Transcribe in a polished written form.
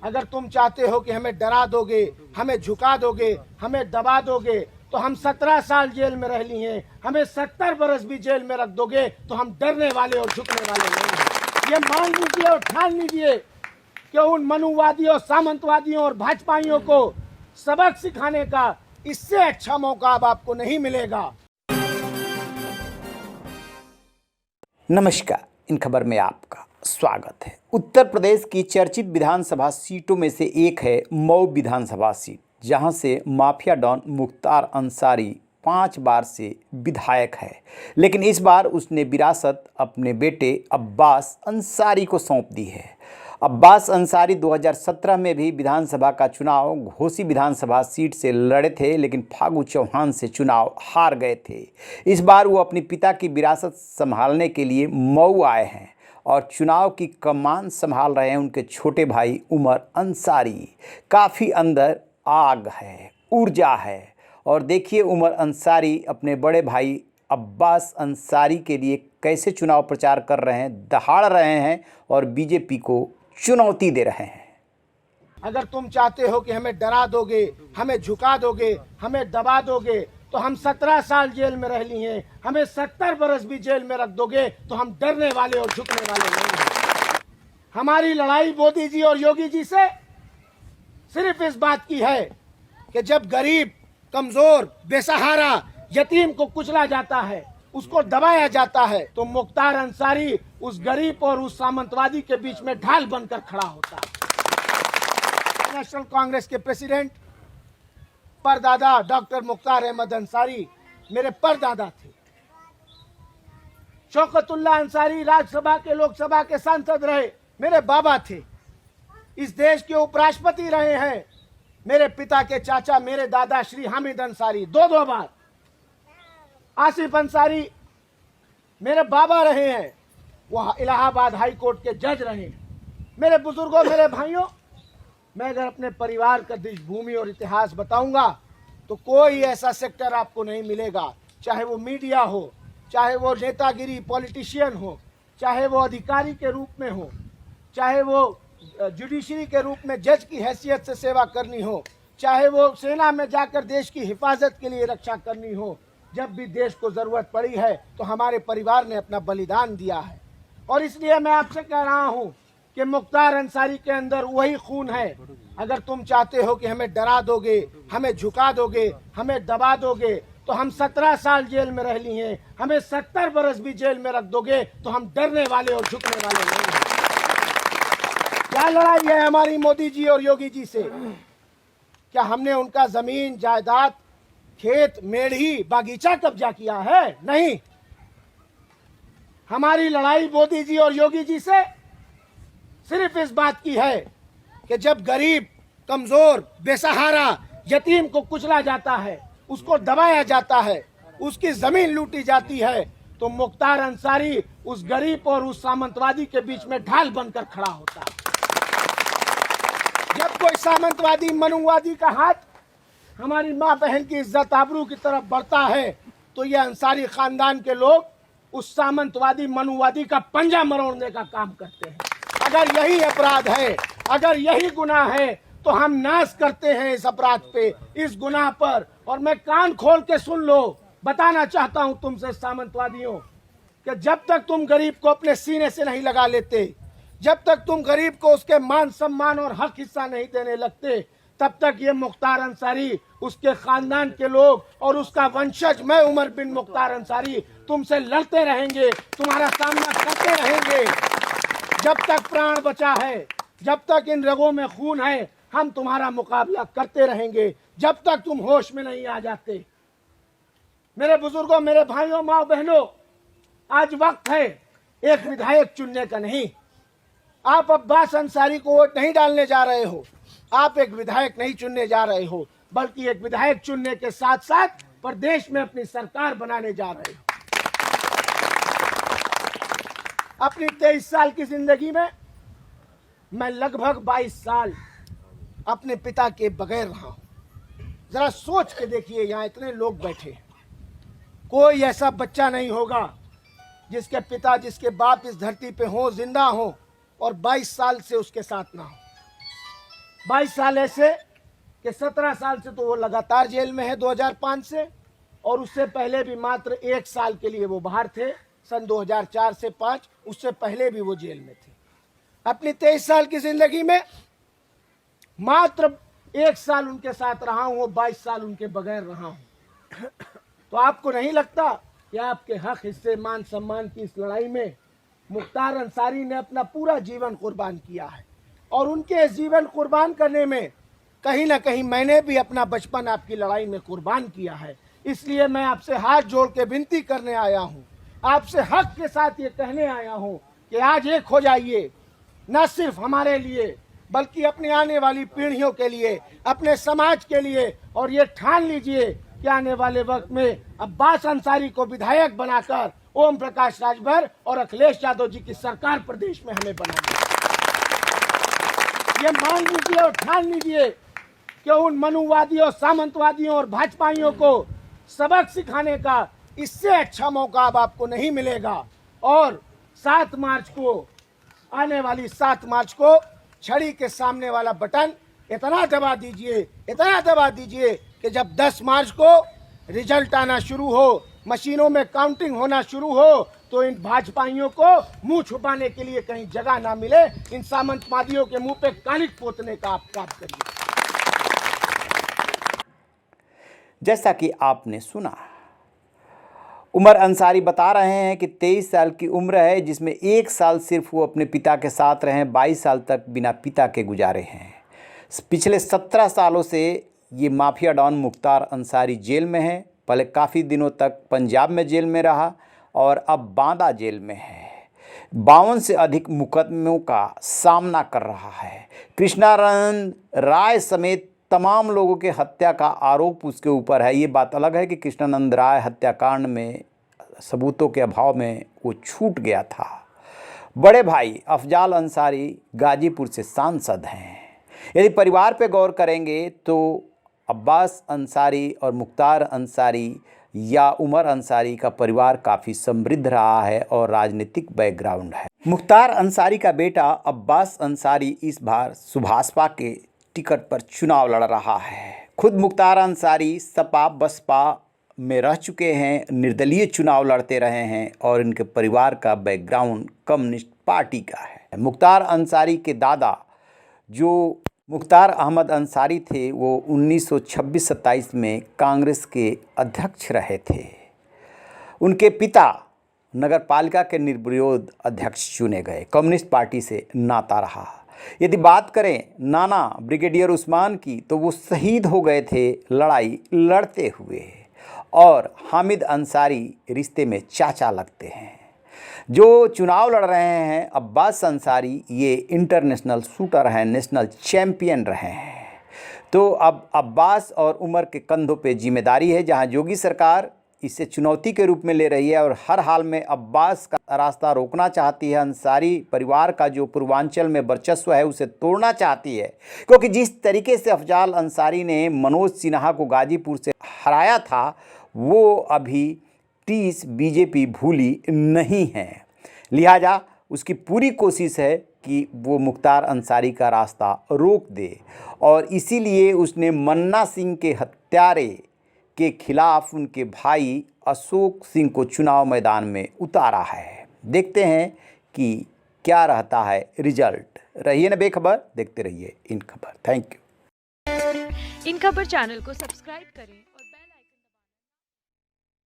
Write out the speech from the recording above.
अगर तुम चाहते हो कि हमें डरा दोगे, हमें झुका दोगे, हमें दबा दोगे, तो हम 17 साल जेल में रह लिए हैं। हमें 70 बरस भी जेल में रख दोगे तो हम डरने वाले और झुकने वाले नहीं हैं। ये मान लीजिए और ठान लीजिए कि उन मनुवादियों, सामंतवादियों और भाजपाइयों को सबक सिखाने का इससे अच्छा मौका अब आपको नहीं मिलेगा। नमस्कार, इन खबर में आपका स्वागत है। उत्तर प्रदेश की चर्चित विधानसभा सीटों में से एक है मऊ विधानसभा सीट, जहां से माफिया डॉन मुख्तार अंसारी 5 बार से विधायक है। लेकिन इस बार उसने विरासत अपने बेटे अब्बास अंसारी को सौंप दी है। अब्बास अंसारी 2017 में भी विधानसभा का चुनाव घोसी विधानसभा सीट से लड़े थे, लेकिन फागू चौहान से चुनाव हार गए थे। इस बार वो अपने पिता की विरासत संभालने के लिए मऊ आए हैं और चुनाव की कमान संभाल रहे हैं उनके छोटे भाई उमर अंसारी। काफ़ी अंदर आग है, ऊर्जा है। और देखिए उमर अंसारी अपने बड़े भाई अब्बास अंसारी के लिए कैसे चुनाव प्रचार कर रहे हैं, दहाड़ रहे हैं और बीजेपी को चुनौती दे रहे हैं। अगर तुम चाहते हो कि हमें डरा दोगे, हमें झुका दोगे, हमें दबा दोगे, तो हम 17 साल जेल में रह लिए हैं। हमें 70 बरस भी जेल में रख दोगे तो हम डरने वाले और झुकने वाले नहीं हैं। हमारी लड़ाई मोदी जी और योगी जी से सिर्फ इस बात की है कि जब गरीब, कमजोर, बेसहारा, यतीम को कुचला जाता है, उसको दबाया जाता है, तो मुख्तार अंसारी उस गरीब और उस सामंतवादी के बीच में ढाल बनकर खड़ा होता है। नेशनल कांग्रेस के प्रेसिडेंट परदादा डॉक्टर मुख्तार अहमद अंसारी मेरे परदादा थे। शौकतुल्लाह अंसारी राज्यसभा के, लोकसभा के सांसद रहे, मेरे बाबा थे। इस देश के उपराष्ट्रपति रहे हैं मेरे पिता के चाचा, मेरे दादा श्री हामिद अंसारी, 2 बार। आसिफ अंसारी मेरे बाबा रहे हैं, वह इलाहाबाद हाई कोर्ट के जज रहे। मेरे बुजुर्गों, मेरे भाइयों, मैं अगर अपने परिवार का देशभूमि और इतिहास बताऊंगा तो कोई ऐसा सेक्टर आपको नहीं मिलेगा, चाहे वो मीडिया हो, चाहे वो नेतागिरी पॉलिटिशियन हो, चाहे वो अधिकारी के रूप में हो, चाहे वो जुडिशरी के रूप में जज की हैसियत से सेवा करनी हो, चाहे वो सेना में जाकर देश की हिफाजत के लिए रक्षा करनी हो। जब भी देश को जरूरत पड़ी है तो हमारे परिवार ने अपना बलिदान दिया है। और इसलिए मैं आपसे कह रहा हूं कि मुख्तार अंसारी के अंदर वही खून है। अगर तुम चाहते हो कि हमें डरा दोगे, हमें झुका दोगे, हमें दबा दोगे, तो हम 17 साल जेल में रह लिए हैं। हमें 70 बरस भी जेल में रख दोगे तो हम डरने वाले और झुकने वाले नहीं हैं। क्या लड़ाई है हमारी मोदी जी और योगी जी से? क्या हमने उनका जमीन, जायदाद, खेत, मेढ़ी, बागीचा कब्जा किया है? नहीं। हमारी लड़ाई मोदी जी और योगी जी से सिर्फ इस बात की है कि जब गरीब, कमजोर, बेसहारा, यतीम को कुचला जाता है, उसको दबाया जाता है, उसकी जमीन लूटी जाती है, तो मुख्तार अंसारी उस गरीब और उस सामंतवादी के बीच में ढाल बनकर खड़ा होता है। जब कोई सामंतवादी, मनुवादी का हाथ हमारी माँ बहन की इज्जत आबरू की तरफ बढ़ता है, तो ये अंसारी खानदान के लोग उस सामंतवादी, मनुवादी का पंजा मरोड़ने का काम करते हैं। अगर यही अपराध है, अगर यही गुनाह है, तो हम नाश करते हैं इस अपराध पे, इस गुनाह पर। और मैं कान खोल के सुन लो, बताना चाहता हूं तुमसे सामंतवादियों कि जब तक तुम गरीब को अपने सीने से नहीं लगा लेते, जब तक तुम गरीब को उसके मान सम्मान और हक हिस्सा नहीं देने लगते, तब तक ये मुख्तार अंसारी, उसके खानदान के लोग और उसका वंशज, मैं उमर बिन मुख्तार अंसारी, तुमसे लड़ते रहेंगे, तुम्हारा सामना करते रहेंगे। जब तक प्राण बचा है, जब तक इन रगों में खून है, हम तुम्हारा मुकाबला करते रहेंगे, जब तक तुम होश में नहीं आ जाते। मेरे बुजुर्गों, मेरे भाइयों, माँ बहनों, आज वक्त है एक विधायक चुनने का। नहीं, आप अब्बास अंसारी को वोट नहीं डालने जा रहे हो, आप एक विधायक नहीं चुनने जा रहे हो, बल्कि एक विधायक चुनने के साथ साथ प्रदेश में अपनी सरकार बनाने जा रहे हो। अपनी 23 साल की जिंदगी में मैं लगभग 22 साल अपने पिता के बगैर रहा हूं। जरा सोच के देखिए, यहाँ इतने लोग बैठे हैं, कोई ऐसा बच्चा नहीं होगा जिसके पिता, जिसके बाप इस धरती पे हो, जिंदा हो और 22 साल से उसके साथ ना हो। 22 साल ऐसे कि 17 साल से तो वो लगातार जेल में है 2005 से, और उससे पहले भी मात्र 1 साल के लिए वो बाहर थे, सन 2004 से 5, उससे पहले भी वो जेल में थे। अपनी 23 साल की जिंदगी में मात्र 1 साल उनके साथ रहा हूं, वो 22 साल उनके बगैर रहा हूं। तो आपको नहीं लगता कि आपके हक, हिस्से, मान सम्मान की इस लड़ाई में मुख्तार अंसारी ने अपना पूरा जीवन कुर्बान किया है, और उनके इस जीवन कुर्बान करने में कहीं ना कहीं मैंने भी अपना बचपन आपकी लड़ाई में कुर्बान किया है। इसलिए मैं आपसे हाथ जोड़ के विनती करने आया हूं, आपसे हक के साथ ये कहने आया हूं कि आज एक हो जाइए, न सिर्फ हमारे लिए बल्कि अपनी आने वाली पीढ़ियों के लिए, अपने समाज के लिए, और ये ठान लीजिए कि आने वाले वक्त में अब्बास अंसारी को विधायक बनाकर ओम प्रकाश राजभर और अखिलेश यादव जी की सरकार प्रदेश में हमें बनानी है। ये मान लीजिए और ठान लीजिए कि उन मनुवादियों, सामंतवादियों और भाजपाइयों को सबक सिखाने का इससे अच्छा मौका अब आपको नहीं मिलेगा। और 7 मार्च को, आने वाली 7 मार्च को छड़ी के सामने वाला बटन इतना दबा दीजिए, इतना दबा दीजिए कि जब 10 मार्च को रिजल्ट आना शुरू हो, मशीनों में काउंटिंग होना शुरू हो, तो इन भाजपाइयों को मुंह छुपाने के लिए कहीं जगह ना मिले, इन सामंतवादियों के मुंह पे कालिक पोतने का आप काम करिए। जैसा कि आपने सुना, उमर अंसारी बता रहे हैं कि 23 साल की उम्र है, जिसमें 1 साल सिर्फ वो अपने पिता के साथ रहे, 22 साल तक बिना पिता के गुजारे हैं। पिछले 17 सालों से ये mafia don Mukhtar Ansari jail में है। पहले काफ़ी दिनों तक पंजाब में जेल में रहा और अब बांदा जेल में है। 52 से अधिक मुकदमों का सामना कर रहा है। कृष्णानंद राय समेत तमाम लोगों के हत्या का आरोप उसके ऊपर है। ये बात अलग है कि कृष्णानंद राय हत्याकांड में सबूतों के अभाव में वो छूट गया था। बड़े भाई अफजाल अंसारी गाजीपुर से सांसद हैं। यदि परिवार पे गौर करेंगे तो अब्बास अंसारी और मुख्तार अंसारी या उमर अंसारी का परिवार काफ़ी समृद्ध रहा है और राजनीतिक बैकग्राउंड है। मुख्तार अंसारी का बेटा अब्बास अंसारी इस बार सुभाषपा के टिकट पर चुनाव लड़ रहा है। खुद मुख्तार अंसारी सपा बसपा में रह चुके हैं, निर्दलीय चुनाव लड़ते रहे हैं और इनके परिवार का बैकग्राउंड कम्युनिस्ट पार्टी का है। मुख्तार अंसारी के दादा जो मुख्तार अहमद अंसारी थे, वो 1926-27 में कांग्रेस के अध्यक्ष रहे थे। उनके पिता नगर पालिका के निर्विरोध अध्यक्ष चुने गए। कम्युनिस्ट पार्टी से नाता रहा। यदि बात करें नाना ब्रिगेडियर उस्मान की, तो वो शहीद हो गए थे लड़ाई लड़ते हुए, और हामिद अंसारी रिश्ते में चाचा लगते हैं। जो चुनाव लड़ रहे हैं अब्बास अंसारी, ये इंटरनेशनल शूटर हैं, नेशनल चैम्पियन रहे हैं। तो अब अब्बास और उमर के कंधों पे जिम्मेदारी है, जहां योगी सरकार इसे चुनौती के रूप में ले रही है और हर हाल में अब्बास का रास्ता रोकना चाहती है। अंसारी परिवार का जो पूर्वांचल में वर्चस्व है उसे तोड़ना चाहती है, क्योंकि जिस तरीके से अफजाल अंसारी ने मनोज सिन्हा को गाजीपुर से हराया था, वो अभी 30 बीजेपी भूली नहीं है। लिहाजा उसकी पूरी कोशिश है कि वो मुख्तार अंसारी का रास्ता रोक दे, और इसीलिए उसने मन्ना सिंह के हत्यारे के खिलाफ उनके भाई अशोक सिंह को चुनाव मैदान में उतारा है। देखते हैं कि क्या रहता है रिजल्ट। रहिए न बेखबर, देखते रहिए इन खबर। Thank you. इन खबर चैनल को सब्सक्राइब करें।